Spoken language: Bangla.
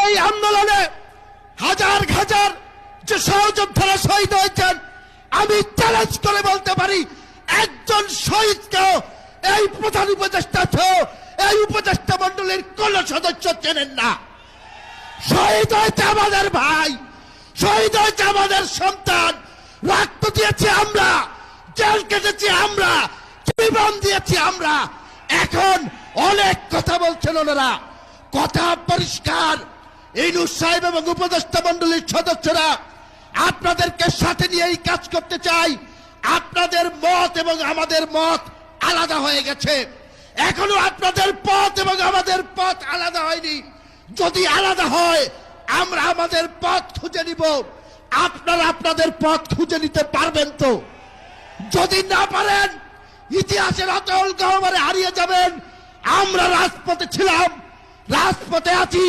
এই আন্দোলনে হাজার হাজার যে সহযোদ্ধারা শহীদ হয়েছেন, আমি চ্যালেঞ্জ করে বলতে পারি একজন শহীদকেও এই প্রধান উপদেষ্টা সহ এই উপদেষ্টা মন্ডলীর কোন সদস্য চেনেন না। শহীদ হয়েছে আমাদের ভাই, শহীদ হয়েছে আমাদের সন্তান, রক্ত দিয়েছি আমরা, জেল কেটেছি আমরা, জীবন দিয়েছি আমরা। এখন অনেক কথা বলছেন ওনারা, কথা পরিষ্কার। ইউনূস সাহেব এবং উপদেষ্টা মন্ডলীর সদস্যরা আপনাদেরকে সাথে নিয়েই কাজ করতে চাই। আপনাদের মত এবং আমাদের মত আলাদা হয়ে গেছে, এখনো আপনাদের পথ এবং আমাদের পথ আলাদা হয়নি। যদি আলাদা হয় আমরা আমাদের পথ খুঁজে নিব, আপনারা আপনাদের পথ খুঁজে নিতে পারবেন তো? যদি না পারেন ইতিহাসের অতল গহ্বরে হারিয়ে যাবেন। আমরা রাজপথে ছিলাম, রাজপথে আছি,